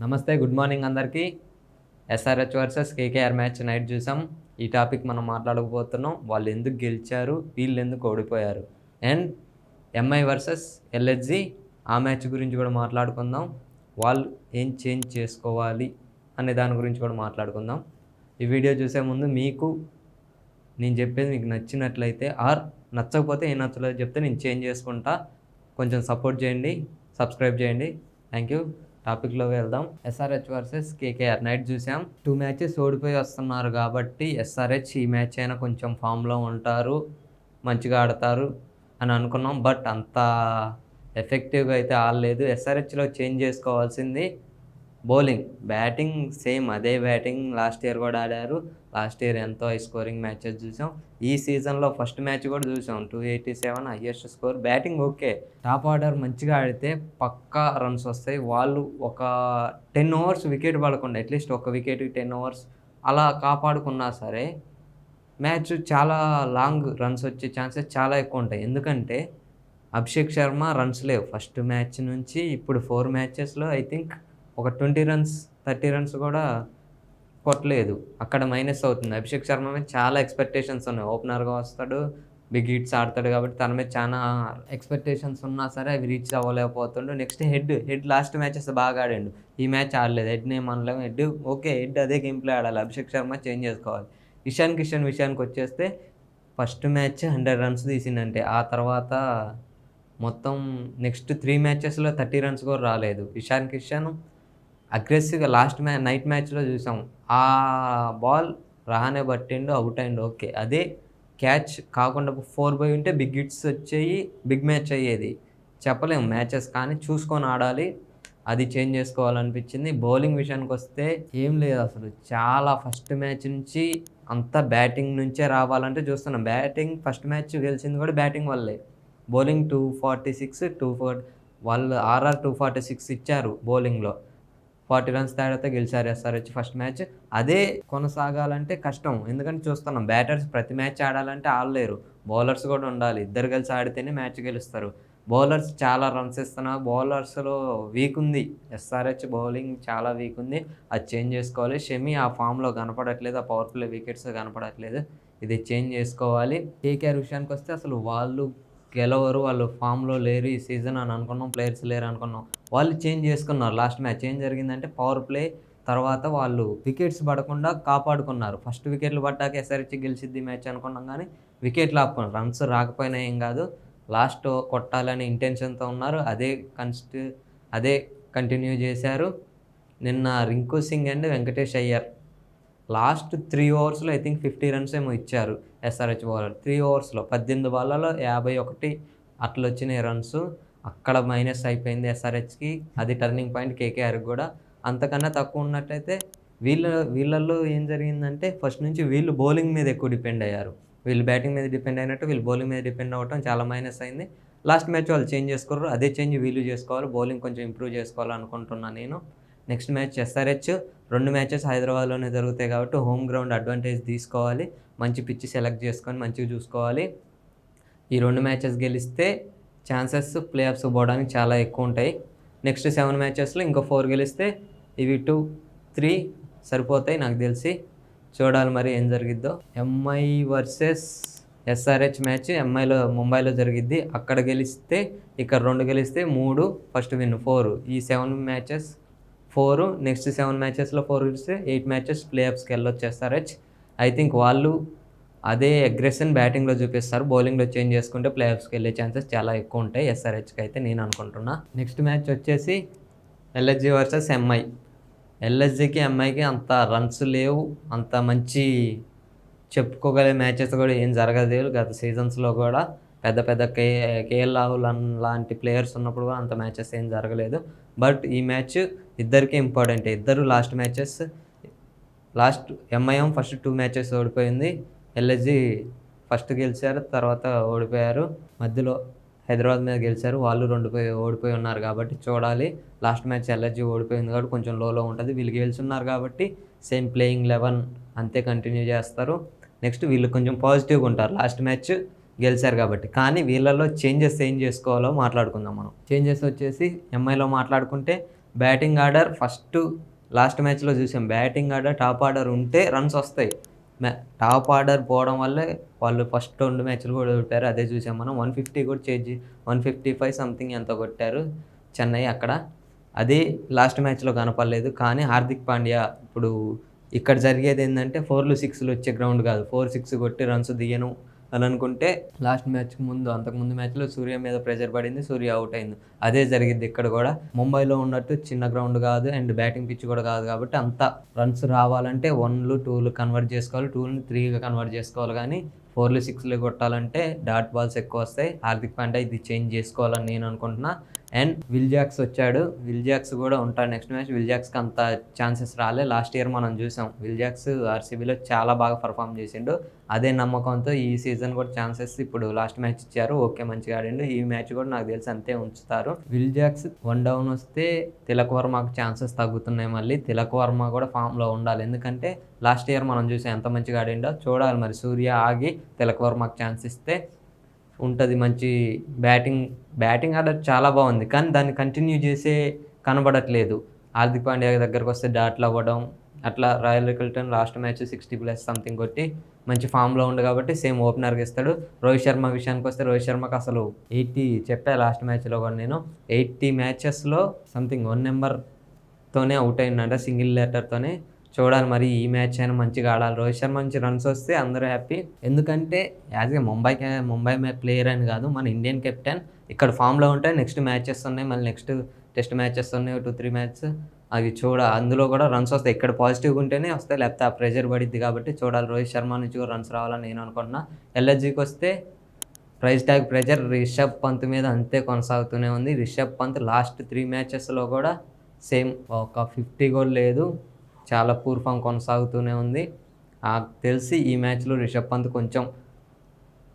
నమస్తే, good morning అందరికీ. SRH versus KKR match night చూసాం. ఈ టాపిక్ మనం మాట్లాడకపోతున్నాం. వాళ్ళు ఎందుకు గెలిచారు, వీళ్ళు ఎందుకు ఓడిపోయారు, అండ్ ఎంఐ వర్సెస్ ఎల్హెచ్జి ఆ మ్యాచ్ గురించి కూడా మాట్లాడుకుందాం. వాళ్ళు ఏం చేంజ్ చేసుకోవాలి అనే దాని గురించి కూడా మాట్లాడుకుందాం. ఈ వీడియో చూసే ముందు నేను చెప్పేది మీకు నచ్చినట్లయితే ఆర్ నచ్చకపోతే ఏం నచ్చలేదు చెప్తే నేను చేంజ్ చేసుకుంటా. కొంచెం సపోర్ట్ చేయండి, సబ్స్క్రైబ్ చేయండి. Thank you. టాపిక్లో వెళ్దాం. ఎస్ఆర్హెచ్ వర్సెస్ కేకేఆర్ నైట్ చూసాం. 2 మ్యాచెస్ ఓడిపోయి వస్తున్నారు కాబట్టి ఎస్ఆర్హెచ్ ఈ మ్యాచ్ అయినా కొంచెం ఫామ్లో ఉంటారు, మంచిగా ఆడతారు అని అనుకున్నాం. బట్ అంత ఎఫెక్టివ్గా అయితే ఆడలేదు. ఎస్ఆర్హెచ్లో చేంజ్ చేసుకోవాల్సింది బౌలింగ్. బ్యాటింగ్ సేమ్ అదే బ్యాటింగ్ లాస్ట్ ఇయర్ కూడా ఆడారు. లాస్ట్ ఇయర్ ఎంతో హై స్కోరింగ్ మ్యాచెస్ చూసాం. ఈ సీజన్లో ఫస్ట్ మ్యాచ్ కూడా చూసాం, 287 highest score. Batting okay, top order మంచిగా ఆడితే పక్కా రన్స్ వస్తాయి. వాళ్ళు ఒక 10 ఓవర్స్ వికెట్ పడకుండా అట్లీస్ట్ ఒక వికెట్ 10 ఓవర్స్ అలా కాపాడుకున్నా సరే మ్యాచ్ చాలా లాంగ్ రన్స్ వచ్చే ఛాన్సెస్ చాలా ఎక్కువ ఉంటాయి. ఎందుకంటే అభిషేక్ శర్మ రన్స్ లేవు ఫస్ట్ మ్యాచ్ నుంచి. ఇప్పుడు 4 మ్యాచెస్లో ఐ థింక్ ఒక 20 రన్స్ 30 రన్స్ కూడా కొట్టలేదు. అక్కడ మైనస్ అవుతుంది. అభిషేక్ శర్మ మీద చాలా ఎక్స్పెక్టేషన్స్ ఉన్నాయి. ఓపెనర్గా వస్తాడు, బిగ్ హిట్స్ ఆడతాడు కాబట్టి తన మీద చాలా ఎక్స్పెక్టేషన్స్ ఉన్నా సరే అవి రీచ్ అవ్వలేకపోతుండు. నెక్స్ట్ హెడ్ లాస్ట్ మ్యాచెస్ బాగా ఆడాడు. ఈ మ్యాచ్ ఆడలేదు. హెడ్ నేమ్ అనలేము. హెడ్ ఓకే, హెడ్ అదే గేమ్ ప్లే ఆడాలి. అభిషేక్ శర్మ చేంజ్ చేసుకోవాలి. ఇషాన్ కిషన్ విషయానికి వచ్చేస్తే ఫస్ట్ మ్యాచ్ 100 రన్స్ తీసిందంటే ఆ తర్వాత మొత్తం నెక్స్ట్ 3 మ్యాచెస్లో 30 రన్స్ కూడా రాలేదు. ఇషాన్ కిషన్ అగ్రెసివ్గా లాస్ట్ నైట్ మ్యాచ్లో చూసాం. ఆ బాల్ రానే పట్టిండు, అవుట్ అయిండు. ఓకే, అదే క్యాచ్ కాకుండా 4 బై ఉంటే బిగ్ హిట్స్ వచ్చేయి, బిగ్ మ్యాచ్ అయ్యేది. చెప్పలేము మ్యాచెస్, కానీ చూసుకొని ఆడాలి. అది చేంజ్ చేసుకోవాలనిపించింది. బౌలింగ్ విషయానికి వస్తే ఏం లేదు అసలు. చాలా ఫస్ట్ మ్యాచ్ నుంచి అంతా బ్యాటింగ్ నుంచే రావాలంటే చూస్తున్నాం. బ్యాటింగ్ ఫస్ట్ మ్యాచ్ గెలిచింది కూడా బ్యాటింగ్ వల్లే. బౌలింగ్ 246 వాళ్ళు 246 ఇచ్చారు బౌలింగ్లో. 40 రన్స్ తేడాతో గెలిచారు ఎస్ఆర్హెచ్ ఫస్ట్ మ్యాచ్. అదే కొనసాగాలంటే కష్టం. ఎందుకంటే చూస్తున్నాం బ్యాటర్స్ ప్రతి మ్యాచ్ ఆడాలంటే ఆడలేరు. బౌలర్స్ కూడా ఉండాలి. ఇద్దరు కలిసి ఆడితేనే మ్యాచ్ గెలుస్తారు. బౌలర్స్ చాలా రన్స్ ఇస్తున్నారు. బౌలర్స్లో వీక్ ఉంది. ఎస్ఆర్హెచ్ బౌలింగ్ చాలా వీక్ ఉంది. అది చేంజ్ చేసుకోవాలి. షమి ఆ ఫామ్లో కనపడట్లేదు. ఆ పవర్ ప్లే వికెట్స్ కనపడట్లేదు. ఇది చేంజ్ చేసుకోవాలి. కేకేఆర్ విషయానికి వస్తే అసలు వాళ్ళు గెలవరు, వాళ్ళు ఫామ్లో లేరు ఈ సీజన్ అని అనుకున్నాం. ప్లేయర్స్ లేరు అనుకున్నాం. వాళ్ళు చేంజ్ చేసుకున్నారు. లాస్ట్ మ్యాచ్ ఏం జరిగిందంటే పవర్ ప్లే తర్వాత వాళ్ళు వికెట్స్ పడకుండా కాపాడుకున్నారు. ఫస్ట్ వికెట్లు పడ్డాక ఎస్ఆర్హెచ్ గెలిచిద్ది మ్యాచ్ అనుకున్నాం, కానీ వికెట్లు ఆపుకున్నారు. రన్స్ రాకపోయినా ఏం కాదు, లాస్ట్ కొట్టాలనే ఇంటెన్షన్తో ఉన్నారు. అదే కంటిన్యూ చేశారు. నిన్న రింకు సింగ్ అండ్ వెంకటేష్ అయ్యర్ లాస్ట్ 3 ఓవర్స్లో ఐ థింక్ 50 రన్స్ ఏమో ఇచ్చారు ఎస్ఆర్హెచ్ బౌలర్. 3 ఓవర్స్లో 18 బాళ్ళలో 51 అట్లా వచ్చినాయి రన్స్. అక్కడ మైనస్ అయిపోయింది ఎస్ఆర్హెచ్కి. అది టర్నింగ్ పాయింట్ కేకేఆర్కి కూడా. అంతకన్నా తక్కువ ఉన్నట్టయితే వీళ్ళల్లో ఏం జరిగిందంటే ఫస్ట్ నుంచి వీళ్ళు బౌలింగ్ మీద ఎక్కువ డిపెండ్ అయ్యారు. వీళ్ళు బ్యాటింగ్ మీద డిపెండ్ అయినట్టు వీళ్ళు బౌలింగ్ మీద డిపెండ్ అవ్వటం చాలా మైనస్ అయింది. లాస్ట్ మ్యాచ్ వాళ్ళు చేంజ్ చేసుకోరు. అదే చేంజ్ వీళ్ళు చేసుకోవాలి. బౌలింగ్ కొంచెం ఇంప్రూవ్ చేసుకోవాలనుకుంటున్నాను నేను. నెక్స్ట్ మ్యాచ్ ఎస్ఆర్హెచ్ 2 మ్యాచెస్ హైదరాబాద్లోనే జరుగుతాయి కాబట్టి హోమ్ గ్రౌండ్ అడ్వాంటేజ్ తీసుకోవాలి. మంచి పిచ్ సెలెక్ట్ చేసుకొని మంచిగా చూసుకోవాలి. ఈ 2 మ్యాచెస్ గెలిస్తే ఛాన్సెస్ ప్లే ఆఫ్స్ పోవడానికి చాలా ఎక్కువ ఉంటాయి. నెక్స్ట్ 7 మ్యాచెస్లో ఇంకో 4 గెలిస్తే ఇవి 2-3 సరిపోతాయి నాకు తెలిసి. చూడాలి మరి ఏం జరిగిద్దో. ఎంఐ వర్సెస్ ఎస్ఆర్హెచ్ మ్యాచ్ ముంబైలో జరిగిద్ది. అక్కడ గెలిస్తే ఇక్కడ 2 గెలిస్తే 3 ఫస్ట్ విన్ 4. ఈ 7 మ్యాచెస్ 4, నెక్స్ట్ 7 మ్యాచెస్లో 4 గెలిస్తే 8 మ్యాచెస్ ప్లే ఆఫ్స్కి వెళ్ళొచ్చు ఎస్ఆర్హెచ్. ఐ థింక్ వాళ్ళు అదే అగ్రెషన్ బ్యాటింగ్లో చూపిస్తారు. బౌలింగ్లో చేంజ్ చేసుకుంటే ప్లే ఆఫ్స్కి వెళ్ళే ఛాన్సెస్ చాలా ఎక్కువ ఉంటాయి ఎస్ఆర్హెచ్కి అయితే నేను అనుకుంటున్నా. నెక్స్ట్ మ్యాచ్ వచ్చేసి ఎల్హెచ్జి వర్సెస్ ఎంఐ. ఎల్హెచ్జికి ఎంఐకి అంత రన్స్ లేవు, అంత మంచి చెప్పుకోగలిగే మ్యాచెస్ కూడా ఏం జరగలేదు. గత సీజన్స్లో కూడా పెద్ద కేఎల్ రాహుల్ లాంటి ప్లేయర్స్ ఉన్నప్పుడు కూడా అంత మ్యాచెస్ ఏం జరగలేదు. బట్ ఈ మ్యాచ్ ఇద్దరికీ ఇంపార్టెంట్. ఇద్దరు లాస్ట్ ఎంఐ ఫస్ట్ 2 మ్యాచెస్ ఓడిపోయింది. ఎల్హెచ్జి ఫస్ట్ గెలిచారు, తర్వాత ఓడిపోయారు. మధ్యలో హైదరాబాద్ మీద గెలిచారు. వాళ్ళు 2 ఓడిపోయి ఉన్నారు కాబట్టి చూడాలి. లాస్ట్ మ్యాచ్ ఎల్హెచ్జి ఓడిపోయింది కాబట్టి కొంచెం లోలో ఉంటుంది. వీళ్ళు గెలుచున్నారు కాబట్టి సేమ్ ప్లేయింగ్ 11 అంతే కంటిన్యూ చేస్తారు. నెక్స్ట్ వీళ్ళు కొంచెం పాజిటివ్గా ఉంటారు. లాస్ట్ మ్యాచ్ గెలిచారు కాబట్టి. కానీ వీళ్ళలో చేంజెస్ ఏం చేసుకోవాలో మాట్లాడుకుందాం మనం. చేంజెస్ వచ్చేసి ఎంఐలో మాట్లాడుకుంటే బ్యాటింగ్ ఆర్డర్ లాస్ట్ మ్యాచ్లో చూసాం, బ్యాటింగ్ ఆర్డర్ టాప్ ఆర్డర్ ఉంటే రన్స్ వస్తాయి. టాప్ ఆర్డర్ పోవడం వల్లే వాళ్ళు ఫస్ట్ 2 మ్యాచ్లు కూడా ఓడిపోయారు. అదే చూసాం మనం. 150 కూడా 155 సంథింగ్ ఎంతో కొట్టారు చెన్నై అక్కడ. అది లాస్ట్ మ్యాచ్లో కనపడలేదు. కానీ హార్దిక్ పాండ్యా ఇప్పుడు ఇక్కడ జరిగేది ఏంటంటే 4లు 6లు వచ్చే గ్రౌండ్ కాదు. 4-6 కొట్టి రన్స్ దిగను అని అనుకుంటే లాస్ట్ మ్యాచ్కి ముందు అంతకుముందు మ్యాచ్లో సూర్య మీద ప్రెషర్ పడింది, సూర్య అవుట్ అయింది. అదే జరిగింది ఇక్కడ కూడా. ముంబైలో ఉన్నట్టు చిన్న గ్రౌండ్ కాదు అండ్ బ్యాటింగ్ పిచ్ కూడా కాదు కాబట్టి అంత రన్స్ రావాలంటే 1లు 2లు కన్వర్ట్ చేసుకోవాలి, 2ని 3గా కన్వర్ట్ చేసుకోవాలి. కానీ 4లు 6లు కొట్టాలంటే డాట్ బాల్స్ ఎక్కువ వస్తాయి. హార్దిక్ పాండ్యా ఇది చేంజ్ చేసుకోవాలని నేను అనుకుంటున్నా. అండ్ విల్ జాక్స్ వచ్చాడు. విల్ జాక్స్ కూడా ఉంటాడు నెక్స్ట్ మ్యాచ్. విల్ జాక్స్కి అంత ఛాన్సెస్ రాలే. లాస్ట్ ఇయర్ మనం చూసాం విల్ జాక్స్ ఆర్సీబీలో చాలా బాగా పర్ఫామ్ చేసిండు. అదే నమ్మకంతో ఈ సీజన్ కూడా ఛాన్సెస్ ఇప్పుడు లాస్ట్ మ్యాచ్ ఇచ్చారు. ఓకే, మంచిగా ఆడిండు. ఈ మ్యాచ్ కూడా నాకు తెలిసి అంతే ఉంచుతారు. విల్ జాక్స్ 1 డౌన్ వస్తే తిలక్ వర్మకు ఛాన్సెస్ తగ్గుతున్నాయి. మళ్ళీ తిలక్ వర్మ కూడా ఫామ్లో ఉండాలి. ఎందుకంటే లాస్ట్ ఇయర్ మనం చూసాం ఎంత మంచిగా ఆడిండో. చూడాలి మరి సూర్య ఆగి తిలక్ వర్మకు ఛాన్స్ ఇస్తే ఉంటుంది మంచి బ్యాటింగ్ ఆర్డర్ చాలా బాగుంది. కానీ దాన్ని కంటిన్యూ చేసే కనబడట్లేదు. హార్దిక్ పాండ్యా దగ్గరకు వస్తే డాట్లు అవ్వడం అట్లా. Royal Rickelton last match 60+ something కొట్టి మంచి ఫామ్లో ఉంది కాబట్టి సేమ్ ఓపెనర్గా ఇస్తాడు. రోహిత్ శర్మ విషయానికి వస్తే రోహిత్ శర్మకు అసలు 80 చెప్పా లాస్ట్ మ్యాచ్లో కూడా నేను. 80 మ్యాచెస్లో సంథింగ్ 1 నెంబర్తోనే అవుట్ అయిందంట, సింగిల్ లెటర్తోనే. చూడాలి మరి ఈ మ్యాచ్ అయినా మంచిగా ఆడాలి. రోహిత్ శర్మ నుంచి రన్స్ వస్తే అందరూ హ్యాపీ. ఎందుకంటే యాజ్ ఏ ముంబై ప్లేయర్ అని కాదు, మన ఇండియన్ కెప్టెన్. ఇక్కడ ఫామ్లో ఉంటే నెక్స్ట్ మ్యాచెస్ ఉన్నాయి, మళ్ళీ నెక్స్ట్ టెస్ట్ మ్యాచెస్ ఉన్నాయి 2-3 మ్యాచెస్. అవి అందులో కూడా రన్స్ వస్తాయి. ఇక్కడ పాజిటివ్గా ఉంటేనే వస్తాయి, లేకపోతే ఆ ప్రెషర్ పడిద్ది. కాబట్టి చూడాలి రోహిత్ శర్మ నుంచి కూడా రన్స్ రావాలని నేను అనుకుంటున్నా. ఎల్ఎస్జీకి వస్తే price tag pressure Rishabh Pant మీద అంతే కొనసాగుతూనే ఉంది. రిషబ్ పంత్ లాస్ట్ 3 మ్యాచెస్లో కూడా సేమ్ ఒక 50 కూడా లేదు. చాలా పూర్ ఫామ్ కొనసాగుతూనే ఉంది. నాకు తెలిసి ఈ మ్యాచ్లో రిషబ్ పంత్ కొంచెం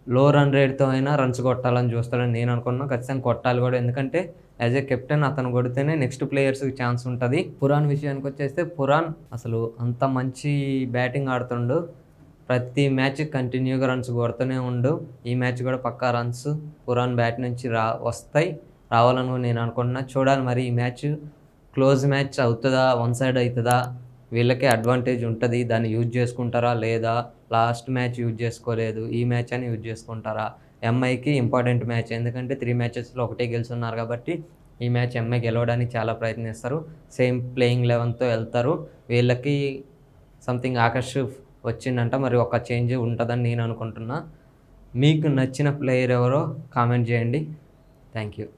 లో రన్ రేట్తో అయినా రన్స్ కొట్టాలని చూస్తాడని నేను అనుకున్నాను. ఖచ్చితంగా కొట్టాలి కూడా. ఎందుకంటే యాజ్ ఏ కెప్టెన్ అతను కొడితేనే నెక్స్ట్ ప్లేయర్స్కి ఛాన్స్ ఉంటుంది. పురాణ్ విషయానికి వచ్చేస్తే పురాణ్ అసలు అంత మంచి బ్యాటింగ్ ఆడుతుండు. ప్రతి మ్యాచ్ కంటిన్యూగా రన్స్ కొడుతూనే ఉండు. ఈ మ్యాచ్ కూడా పక్కా రన్స్ పురాణ్ బ్యాట్ నుంచి రావాలని నేను అనుకుంటున్నా. చూడాలి మరి ఈ మ్యాచ్ క్లోజ్ మ్యాచ్ అవుతుందా, 1 సైడ్ అవుతుందా, వీళ్ళకే అడ్వాంటేజ్ ఉంటుంది, దాన్ని యూజ్ చేసుకుంటారా లేదా, లాస్ట్ మ్యాచ్ యూజ్ చేసుకోలేదు ఈ మ్యాచ్ అని యూజ్ చేసుకుంటారా. ఎంఐకి ఇంపార్టెంట్ మ్యాచ్, ఎందుకంటే 3 మ్యాచెస్లో ఒకటే గెలుచున్నారు కాబట్టి ఈ మ్యాచ్ ఎంఐ గెలవడానికి చాలా ప్రయత్నిస్తారు. సేమ్ ప్లేయింగ్ 11తో వెళ్తారు. వీళ్ళకి సంథింగ్ ఆకర్ష్ వచ్చిందంట, మరి ఒక చేంజ్ ఉంటుందని నేను అనుకుంటున్నా. మీకు నచ్చిన ప్లేయర్ ఎవరో కామెంట్ చేయండి. Thank you.